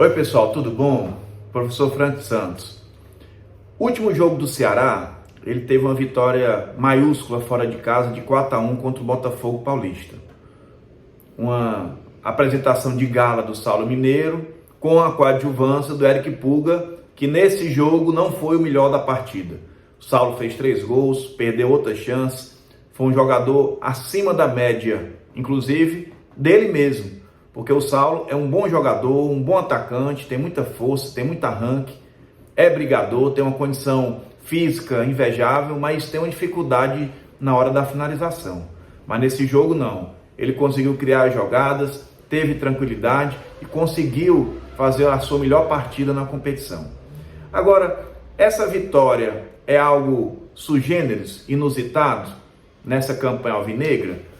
Oi pessoal, tudo bom? Professor Frank Santos. Último jogo do Ceará, ele teve uma vitória maiúscula fora de casa de 4-1 contra o Botafogo Paulista. Uma apresentação de gala do Saulo Mineiro com a coadjuvância do Eric Puga, que nesse jogo não foi o melhor da partida. O Saulo fez 3 gols, perdeu outras chances, foi um jogador acima da média, inclusive dele mesmo. Porque o Saulo é um bom jogador, um bom atacante, tem muita força, tem muito arranque, é brigador, tem uma condição física invejável, mas tem uma dificuldade na hora da finalização. Mas nesse jogo não, ele conseguiu criar jogadas, teve tranquilidade e conseguiu fazer a sua melhor partida na competição. Agora, essa vitória é algo sui generis, inusitado nessa campanha alvinegra?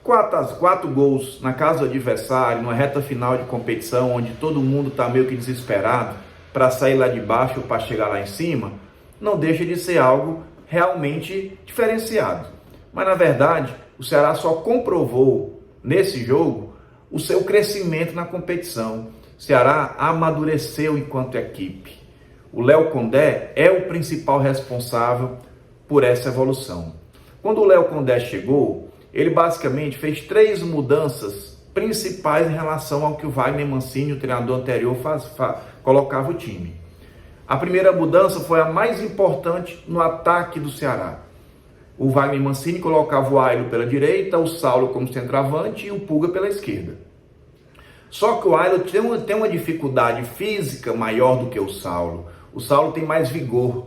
4 gols na casa do adversário, numa reta final de competição, onde todo mundo está meio que desesperado para sair lá de baixo ou para chegar lá em cima, não deixa de ser algo realmente diferenciado. Mas na verdade, o Ceará só comprovou nesse jogo o seu crescimento na competição. O Ceará amadureceu enquanto equipe. O Léo Condé é o principal responsável por essa evolução. Quando o Léo Condé chegou, ele basicamente fez 3 mudanças principais em relação ao que o Wagner Mancini, o treinador anterior, colocava o time. A primeira mudança foi a mais importante no ataque do Ceará. O Wagner Mancini colocava o Ailo pela direita, o Saulo como centroavante e o Puga pela esquerda. Só que o Ailo tem uma dificuldade física maior do que o Saulo. O Saulo tem mais vigor.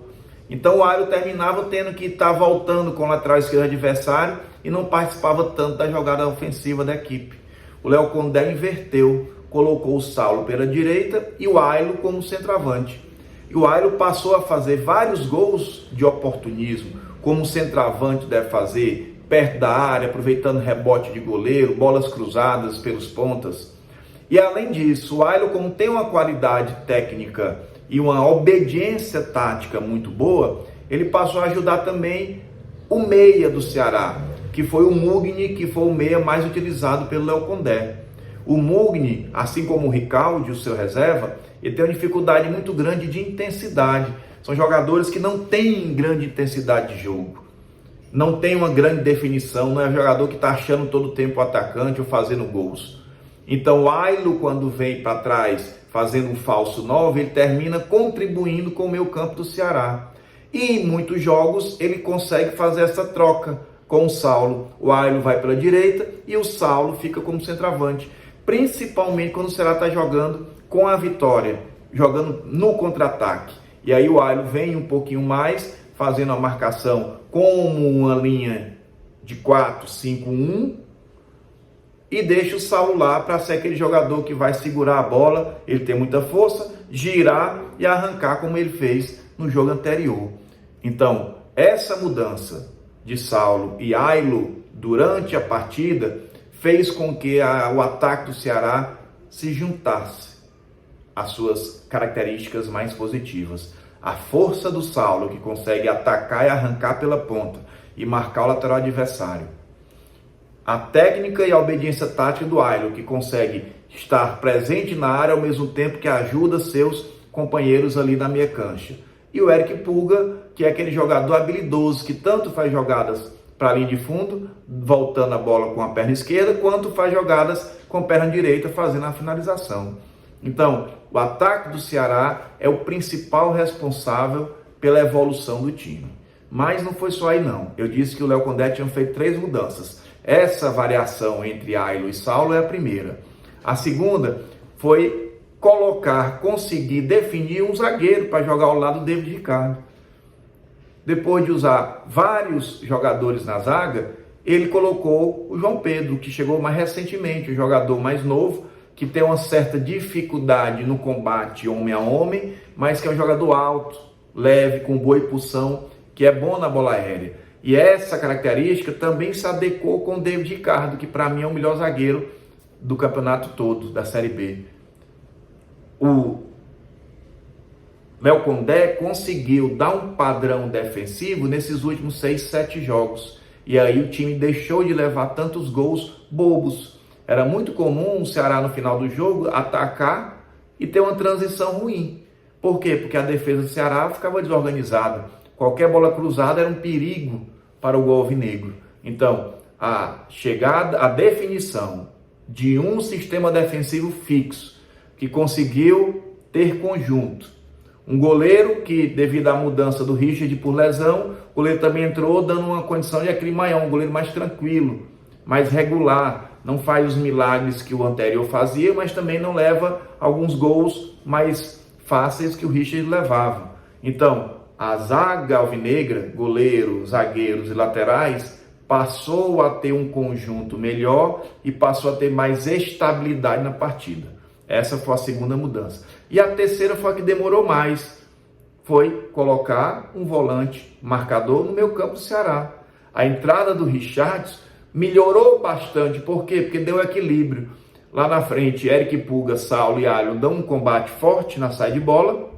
Então o Ailo terminava tendo que estar voltando com o lateral esquerdo adversário e não participava tanto da jogada ofensiva da equipe. O Léo Condé inverteu, colocou o Saulo pela direita e o Ailo como centroavante. E o Ailo passou a fazer vários gols de oportunismo, como o centroavante deve fazer, perto da área, aproveitando rebote de goleiro, bolas cruzadas pelos pontas. E além disso, o Ailo, como tem uma qualidade técnica e uma obediência tática muito boa, ele passou a ajudar também o meia do Ceará, que foi o Mugni, que foi o meia mais utilizado pelo Léo Condé. O Mugni, assim como o Ricaldi, o seu reserva, ele tem uma dificuldade muito grande de intensidade. São jogadores que não têm grande intensidade de jogo, não tem uma grande definição, não é jogador que está achando todo o tempo o atacante ou fazendo gols. Então o Ailo, quando vem para trás fazendo um falso 9, ele termina contribuindo com o meio campo do Ceará. E em muitos jogos ele consegue fazer essa troca com o Saulo. O Ailo vai pela direita e o Saulo fica como centroavante. Principalmente quando o Ceará está jogando com a Vitória, jogando no contra-ataque. E aí o Ailo vem um pouquinho mais, fazendo a marcação como uma linha de 4-5-1 e deixa o Saulo lá para ser aquele jogador que vai segurar a bola, ele tem muita força, girar e arrancar como ele fez no jogo anterior. Então, essa mudança de Saulo e Ailo durante a partida fez com que o ataque do Ceará se juntasse às suas características mais positivas. A força do Saulo, que consegue atacar e arrancar pela ponta e marcar o lateral adversário. A técnica e a obediência tática do Ailo, que consegue estar presente na área ao mesmo tempo que ajuda seus companheiros ali na meia cancha. E o Eric Puga, que é aquele jogador habilidoso que tanto faz jogadas para a linha de fundo, voltando a bola com a perna esquerda, quanto faz jogadas com a perna direita, fazendo a finalização. Então, o ataque do Ceará é o principal responsável pela evolução do time. Mas não foi só aí não. Eu disse que o Léo Condé tinha feito 3 mudanças. Essa variação entre Ailo e Saulo é a primeira. A segunda foi conseguir definir um zagueiro para jogar ao lado do David Ricardo. Depois de usar vários jogadores na zaga, ele colocou o João Pedro, que chegou mais recentemente, um jogador mais novo, que tem uma certa dificuldade no combate homem a homem, mas que é um jogador alto, leve, com boa impulsão, que é bom na bola aérea. E essa característica também se adequou com o David Ricardo, que para mim é o melhor zagueiro do campeonato todo, da Série B. O Léo Condé conseguiu dar um padrão defensivo nesses últimos 6, 7 jogos. E aí o time deixou de levar tantos gols bobos. Era muito comum o Ceará no final do jogo atacar e ter uma transição ruim. Por quê? Porque a defesa do Ceará ficava desorganizada. Qualquer bola cruzada era um perigo para o gol alvinegro. Então, a chegada, a definição de um sistema defensivo fixo, que conseguiu ter conjunto. Um goleiro que, devido à mudança do Richard por lesão, o goleiro também entrou dando uma condição de aquele maior, um goleiro mais tranquilo, mais regular, não faz os milagres que o anterior fazia, mas também não leva alguns gols mais fáceis que o Richard levava. Então, a zaga alvinegra, goleiro, zagueiros e laterais, passou a ter um conjunto melhor e passou a ter mais estabilidade na partida. Essa foi a segunda mudança. E a terceira foi a que demorou mais, foi colocar um volante marcador no meio campo do Ceará. A entrada do Richards melhorou bastante. Por quê? Porque deu equilíbrio. Lá na frente, Eric Puga, Saulo e Ailton dão um combate forte na saída de bola,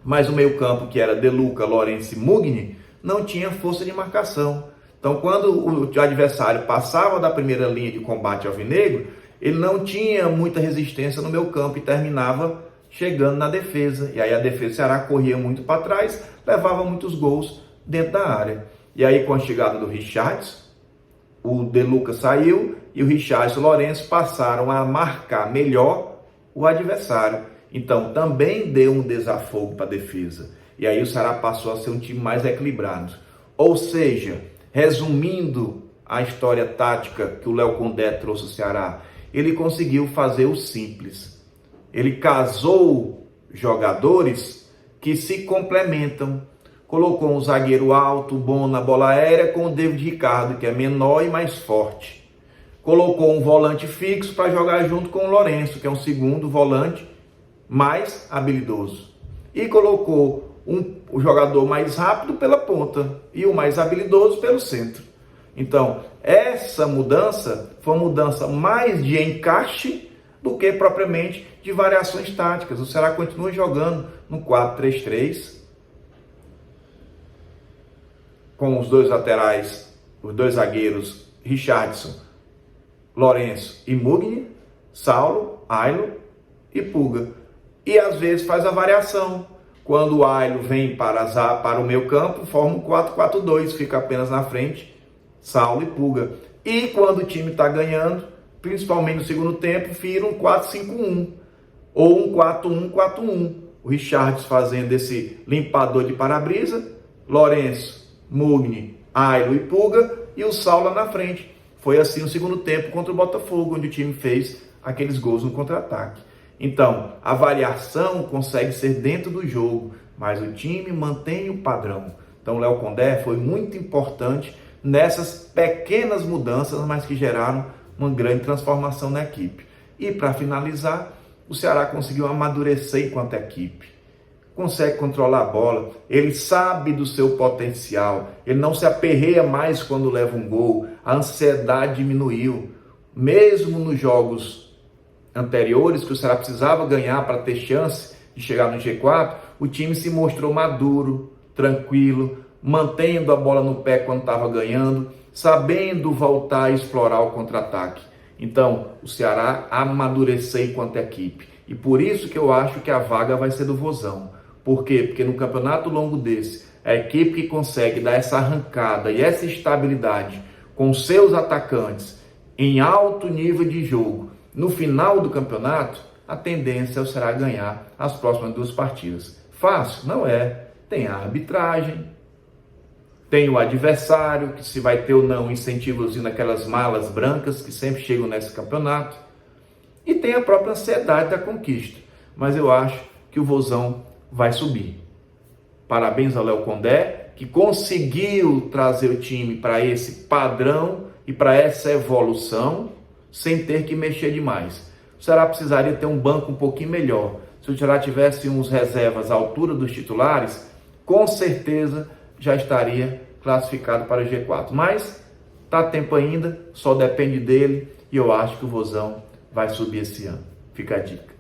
mas o meio campo, que era De Luca, Lourenço e Mugni, não tinha força de marcação. Então, quando o adversário passava da primeira linha de combate alvinegro, ele não tinha muita resistência no meio campo e terminava chegando na defesa. E aí a defesa do Ceará corria muito para trás, levava muitos gols dentro da área. E aí, com a chegada do Richards, o De Luca saiu e o Richards e o Lourenço passaram a marcar melhor o adversário. Então, também deu um desafogo para a defesa. E aí o Ceará passou a ser um time mais equilibrado. Ou seja, resumindo a história tática que o Léo Condé trouxe ao Ceará, ele conseguiu fazer o simples. Ele casou jogadores que se complementam. Colocou um zagueiro alto, bom na bola aérea, com o David Ricardo, que é menor e mais forte. Colocou um volante fixo para jogar junto com o Lourenço, que é um segundo volante mais habilidoso. E colocou o jogador mais rápido pela ponta e o mais habilidoso pelo centro. Então, essa mudança foi uma mudança mais de encaixe do que propriamente de variações táticas. O Ceará continua jogando no 4-3-3, com os dois laterais, os dois zagueiros, Richardson, Lourenço e Mugni, Saulo, Ailton e Puga. E às vezes faz a variação. Quando o Ailton vem para o meio campo, forma um 4-4-2, fica apenas na frente Saulo e Puga. E quando o time está ganhando, principalmente no segundo tempo, vira um 4-5-1 ou um 4-1-4-1. O Richards fazendo esse limpador de para-brisa, Lourenço, Mugni, Ailton e Puga, e o Saulo lá na frente. Foi assim no segundo tempo contra o Botafogo, onde o time fez aqueles gols no contra-ataque. Então, a variação consegue ser dentro do jogo, mas o time mantém o padrão. Então, o Léo Condé foi muito importante nessas pequenas mudanças, mas que geraram uma grande transformação na equipe. E, para finalizar, o Ceará conseguiu amadurecer enquanto equipe. Consegue controlar a bola, ele sabe do seu potencial, ele não se aperreia mais quando leva um gol, a ansiedade diminuiu. Mesmo nos jogos anteriores, que o Ceará precisava ganhar para ter chance de chegar no G4, o time se mostrou maduro, tranquilo, mantendo a bola no pé quando estava ganhando, sabendo voltar a explorar o contra-ataque. Então, o Ceará amadureceu enquanto equipe. E por isso que eu acho que a vaga vai ser do Vozão. Por quê? Porque no campeonato longo desse, a equipe que consegue dar essa arrancada e essa estabilidade com seus atacantes em alto nível de jogo, no final do campeonato, a tendência é o Ceará ganhar as próximas duas partidas. Fácil? Não é. Tem a arbitragem, tem o adversário, que se vai ter ou não um incentivozinho naquelas malas brancas que sempre chegam nesse campeonato, e tem a própria ansiedade da conquista. Mas eu acho que o Vozão vai subir. Parabéns ao Léo Condé, que conseguiu trazer o time para esse padrão e para essa evolução, sem ter que mexer demais. O Ceará precisaria ter um banco um pouquinho melhor. Se o Ceará tivesse uns reservas à altura dos titulares, com certeza já estaria classificado para o G4. Mas está tempo ainda, só depende dele, e eu acho que o Vozão vai subir esse ano. Fica a dica.